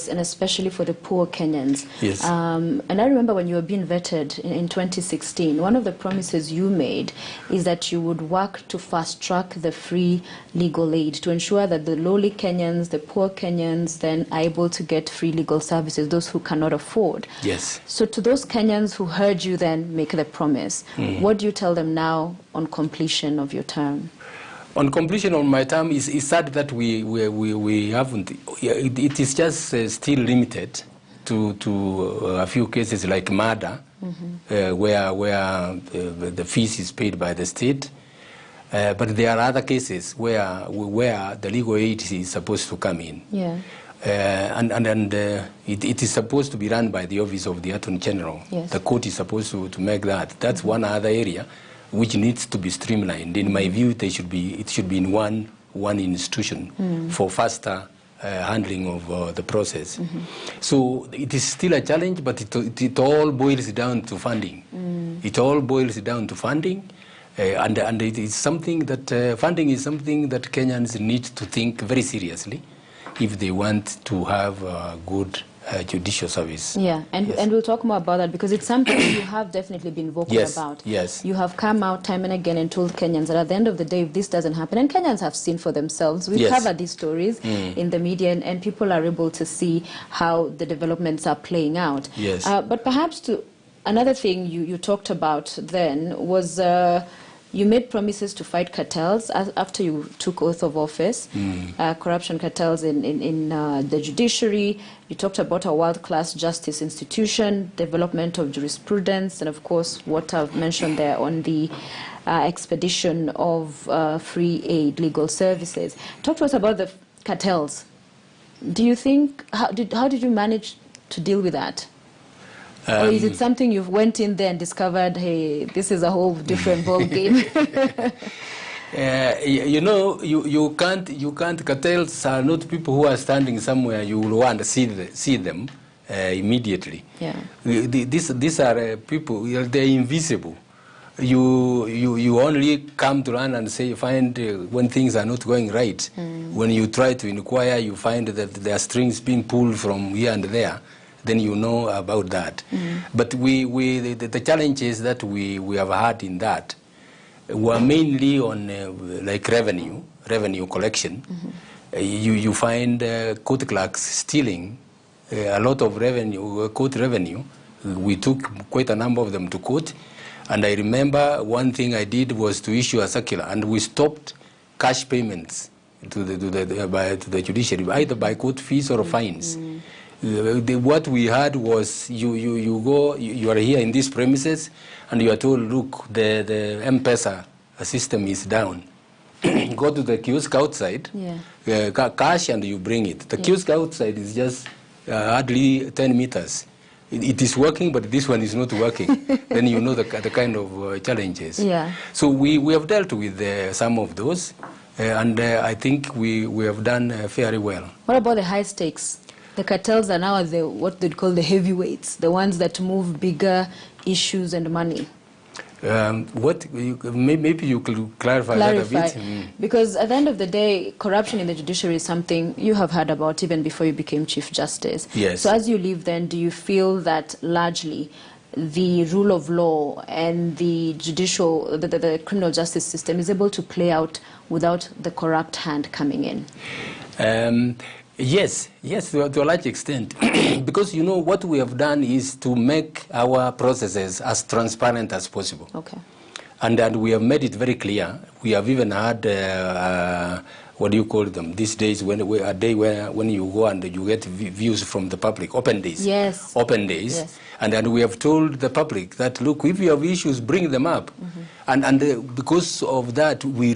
and especially for the poor Kenyans. Yes. And I remember when you were being vetted in 2016, one of the promises you made is that you would work to fast-track the free legal aid to ensure that the lowly Kenyans, the poor Kenyans, then are able to get free legal services, those who cannot afford. Yes. So to those Kenyans who heard you then make the promise, what do you tell them now on completion of your term? On completion of my term, it's sad that we haven't. It is just still limited to a few cases like murder, where the fees is paid by the state. But there are other cases where the legal aid is supposed to come in. Yeah. It is supposed to be run by the Office of the Attorney General. Yes. The court is supposed to make that. That's one other area which needs to be streamlined. In my view, it should be in one institution for faster handling of the process. So it is still a challenge, but it all boils down to funding. It all boils down to funding, and it is something that funding is something that Kenyans need to think very seriously if they want to have a good judicial service. Yeah, and we'll talk more about that because it's something you have definitely been vocal about. Yes. You have come out time and again and told Kenyans that at the end of the day, if this doesn't happen, and Kenyans have seen for themselves, we cover these stories in the media, and people are able to see how the developments are playing out. Yes. But perhaps another thing you talked about then was you made promises to fight cartels after you took oath of office, corruption cartels in the judiciary. You talked about a world-class justice institution, development of jurisprudence, and of course what I've mentioned there on the expedition of free aid legal services. Talk to us about the cartels. Do you think, how did you manage to deal with that? Or is it something you went in there and discovered, hey, this is a whole different ball game? You know, you can't. Cartels are not people who are standing somewhere. You will want to see them immediately. Yeah. These are people. They're invisible. You only come to run and say find when things are not going right. When you try to inquire, you find that there are strings being pulled from here and there. Then you know about that. But the challenges that we have had in that were mainly on like revenue collection. You find court clerks stealing a lot of revenue, court revenue. We took quite a number of them to court, and I remember one thing I did was to issue a circular, and we stopped cash payments to the judiciary, either by court fees or fines. What we had was you are here in these premises and you are told, look, the M-Pesa system is down. Go to the kiosk outside, cash, and you bring it. The kiosk outside is just hardly 10 meters. It is working, but this one is not working. Then you know the kind of challenges. Yeah. So we have dealt with some of those, and I think we have done fairly well. What about the high stakes? The cartels are now what they'd call the heavyweights, the ones that move bigger issues and money. Maybe you could clarify that a bit. Because at the end of the day, corruption in the judiciary is something you have heard about even before you became Chief Justice. Yes. So as you leave then, do you feel that largely the rule of law and the the criminal justice system is able to play out without the corrupt hand coming in? Yes, to a large extent. Because, you know, what we have done is to make our processes as transparent as possible. Okay. And we have made it very clear. We have even had, what do you call them, these days, when you go and you get views from the public, open days. Yes. Open days. Yes. And then we have told the public that, look, if you have issues, bring them up. And because of that, we